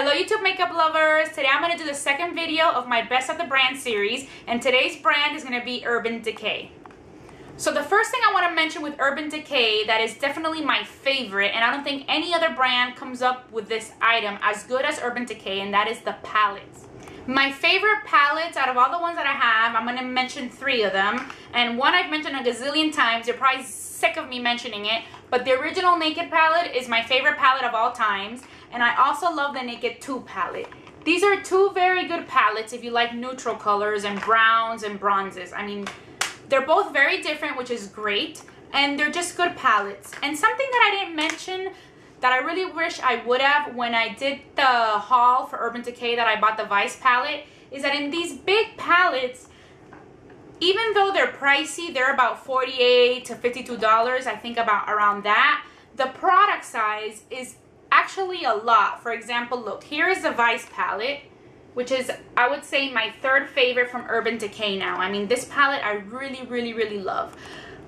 Hello YouTube makeup lovers! Today I'm going to do the second video of my Best of the Brand series, and today's brand is going to be Urban Decay. So the first thing I want to mention with Urban Decay that is definitely my favorite, and I don't think any other brand comes up with this item as good as Urban Decay, and that is the palettes. My favorite palettes out of all the ones that I have, I'm going to mention 3 of them, and one I've mentioned a gazillion times. You're probably sick of me mentioning it, but the original Naked palette is my favorite palette of all times. And I also love the Naked 2 palette. These are 2 very good palettes if you like neutral colors and browns and bronzes. I mean, they're both very different, which is great. And they're just good palettes. And something that I didn't mention that I really wish I would have when I did the haul for Urban Decay that I bought the Vice palette is that in these big palettes, even though they're pricey, they're about $48 to $52, I think about around that. The product size is actually a lot. For example, look, here is the Vice palette, which is, I would say, my 3rd favorite from Urban Decay now. I mean, this palette I really love.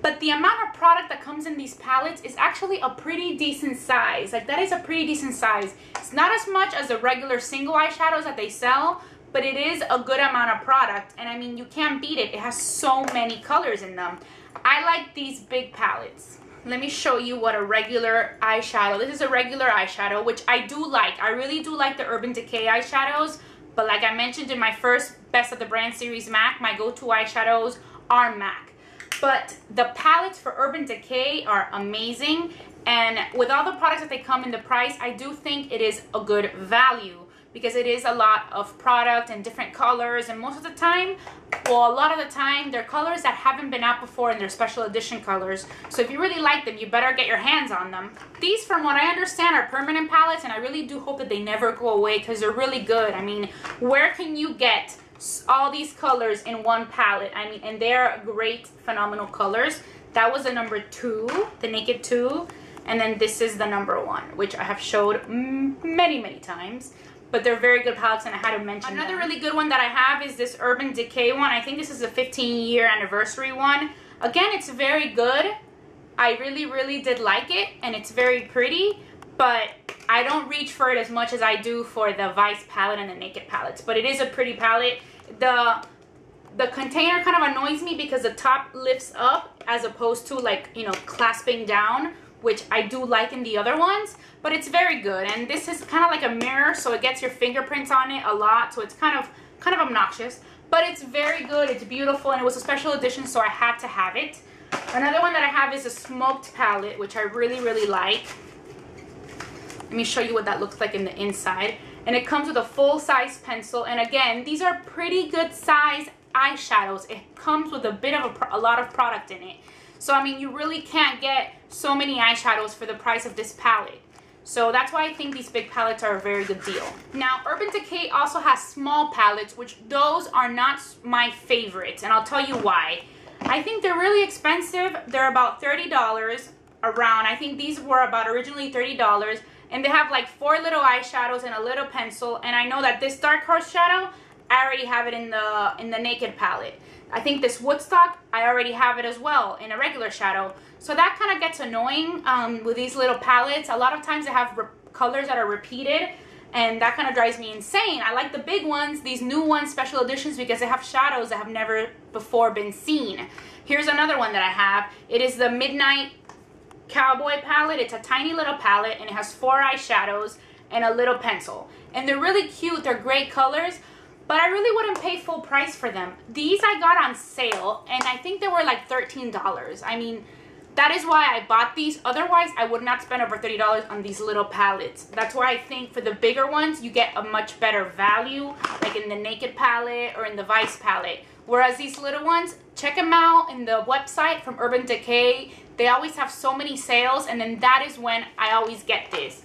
But the amount of product that comes in these palettes is actually a pretty decent size. Like, that is a pretty decent size. It's not as much as the regular single eyeshadows that they sell, but it is a good amount of product. And I mean, you can't beat it. It has so many colors in them. I like these big palettes. Let me show you what a regular eyeshadow. This is a regular eyeshadow, which I do like. I really do like the Urban Decay eyeshadows. But like I mentioned in my first Best of the Brand series MAC, my go-to eyeshadows are MAC. But the palettes for Urban Decay are amazing. And with all the products that they come in the price, I do think it is a good value. Because it is a lot of product and different colors, and most of the time, well, a lot of the time, they're colors that haven't been out before, and they're special edition colors. So if you really like them, you better get your hands on them. These, from what I understand, are permanent palettes, and I really do hope that they never go away because they're really good. I mean, where can you get all these colors in one palette? I mean, and they're great, phenomenal colors. That was the number 2, the Naked 2, and then this is the number 1, which I have showed many times. But they're very good palettes, and I had to mention Another really good one that I have is this Urban Decay one. I think this is a 15-year anniversary one. Again, it's very good. I really did like it, and it's very pretty. But I don't reach for it as much as I do for the Vice palette and the Naked palettes. But it is a pretty palette. The container kind of annoys me because the top lifts up as opposed to, like, you know, clasping down, which I do like in the other ones, but it's very good. And this is kind of like a mirror, so it gets your fingerprints on it a lot, so it's kind of obnoxious, but it's very good. It's beautiful, and it was a special edition, so I had to have it. Another one that I have is a smoked palette, which I really like. Let me show you what that looks like in the inside. And it comes with a full-size pencil, and again, these are pretty good size eyeshadows. It comes with a lot of product in it. So, I mean, you really can't get so many eyeshadows for the price of this palette. So that's why I think these big palettes are a very good deal. Now, Urban Decay also has small palettes, which those are not my favorites. And I'll tell you why. I think they're really expensive. They're about $30 around. I think these were about originally $30. And they have like 4 little eyeshadows and a little pencil. And I know that this dark horse shadow, I already have it in the Naked palette. I think this Woodstock, I already have it as well in a regular shadow. So that kind of gets annoying with these little palettes. A lot of times they have colors that are repeated, and that kind of drives me insane. I like the big ones, these new ones, special editions, because they have shadows that have never before been seen. Here's another one that I have. It is the Midnight Cowboy palette. It's a tiny little palette, and it has 4 eyeshadows and a little pencil. And they're really cute. They're great colors. But I really wouldn't pay full price for them. These I got on sale, and I think they were like $13. I mean, that is why I bought these. Otherwise, I would not spend over $30 on these little palettes. That's why I think for the bigger ones, you get a much better value, like in the Naked palette or in the Vice palette. Whereas these little ones, check them out in the website from Urban Decay. They always have so many sales, and then that is when I always get these.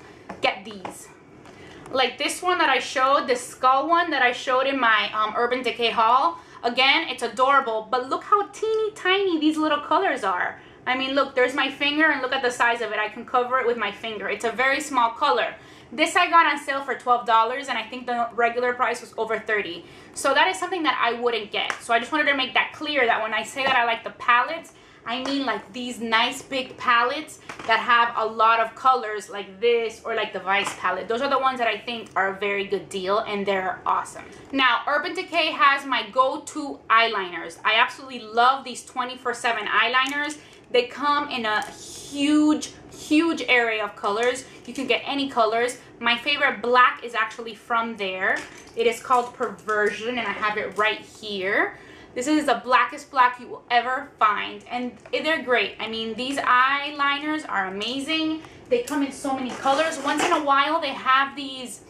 Like this one that I showed, the skull one that I showed in my Urban Decay haul. Again, it's adorable, but look how teeny tiny these little colors are. I mean, look, there's my finger, and look at the size of it. I can cover it with my finger. It's a very small color. This I got on sale for $12, and I think the regular price was over $30. So that is something that I wouldn't get. So I just wanted to make that clear that when I say that I like the palettes, I mean like these nice big palettes that have a lot of colors like this, or like the Vice palette. Those are the ones that I think are a very good deal, and they're awesome. Now, Urban Decay has my go-to eyeliners. I absolutely love these 24/7 eyeliners. They come in a huge array of colors. You can get any colors. My favorite black is actually from there. It is called Perversion, and I have it right here. This is the blackest black you will ever find, and they're great. I mean, these eyeliners are amazing. They come in so many colors. Once in a while, they have these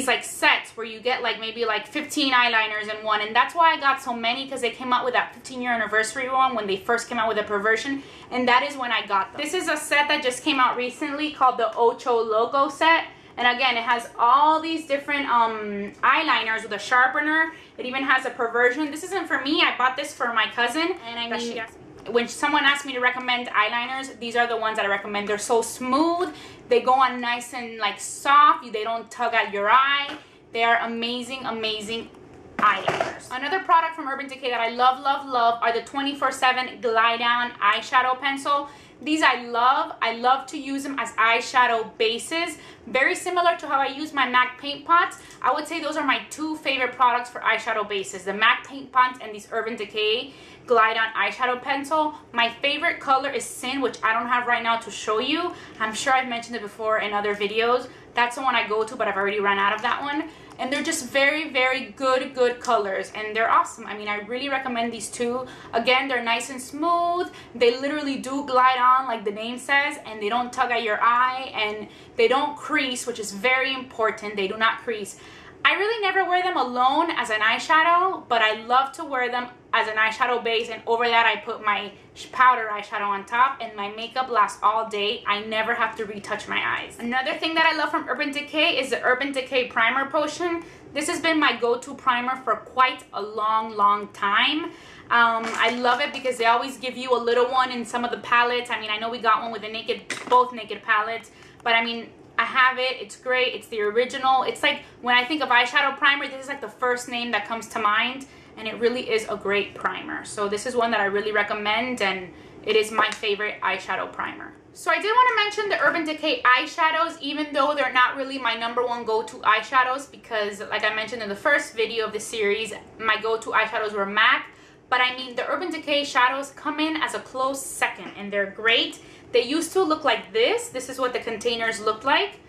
like sets where you get like maybe like 15 eyeliners in one, and that's why I got so many, because they came out with that 15-year anniversary one when they first came out with the Perversion, and that is when I got them. This is a set that just came out recently called the Ocho Logo Set. And again, it has all these different eyeliners with a sharpener. It even has a Perversion. This isn't for me. I bought this for my cousin. And I mean, when someone asks me to recommend eyeliners, these are the ones that I recommend. They're so smooth. They go on nice and like soft. They don't tug at your eye. They are amazing, amazing eyeliners. Another product from Urban Decay that I love, love, love are the 24/7 Glide On Eyeshadow Pencil. These I love. I love to use them as eyeshadow bases. Very similar to how I use my MAC paint pots. I would say those are my two favorite products for eyeshadow bases. The MAC paint pots and these Urban Decay Glide On Eyeshadow Pencil. My favorite color is Sin, which I don't have right now to show you. I'm sure I've mentioned it before in other videos. That's the one I go to, but I've already run out of that one. And they're just very, very good colors, and they're awesome. I mean, I really recommend these two. Again, they're nice and smooth. They literally do glide on like the name says, and they don't tug at your eye, and they don't crease, which is very important. They do not crease. I really never wear them alone as an eyeshadow, but I love to wear them as an eyeshadow base, and over that I put my powder eyeshadow on top, and my makeup lasts all day. I never have to retouch my eyes. Another thing that I love from Urban Decay is the Urban Decay Primer Potion. This has been my go-to primer for quite a long time. I love it because they always give you a little one in some of the palettes. I mean, I know we got one with the both naked palettes, but I mean, I have it. It's great. It's the original. It's like when I think of eyeshadow primer, this is like the first name that comes to mind, and it really is a great primer. So this is one that I really recommend, and it is my favorite eyeshadow primer. So I did want to mention the Urban Decay eyeshadows, even though they're not really my #1 go-to eyeshadows, because like I mentioned in the first video of the series, my go-to eyeshadows were MAC. But I mean, the Urban Decay shadows come in as a close second, and they're great. They used to look like this. This is what the containers looked like.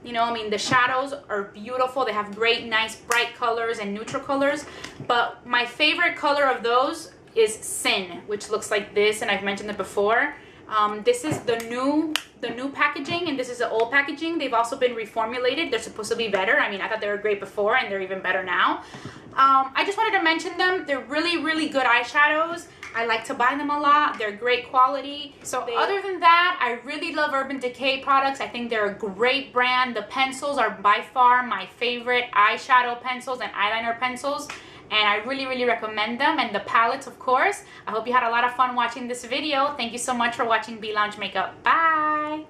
You know, I mean, the shadows are beautiful. They have great, nice, bright colors and neutral colors. But my favorite color of those is Sin, which looks like this, and I've mentioned it before. This is the new packaging, and this is the old packaging. They've also been reformulated. They're supposed to be better. I mean, I thought they were great before, and they're even better now. I just wanted to mention them. They're really good eyeshadows. I like to buy them a lot. They're great quality. So other than that, I really love Urban Decay products. I think they're a great brand. The pencils are by far my favorite eyeshadow pencils and eyeliner pencils, and I really recommend them. And the palettes, of course. I hope you had a lot of fun watching this video. Thank you so much for watching Bee Lounge Makeup. Bye!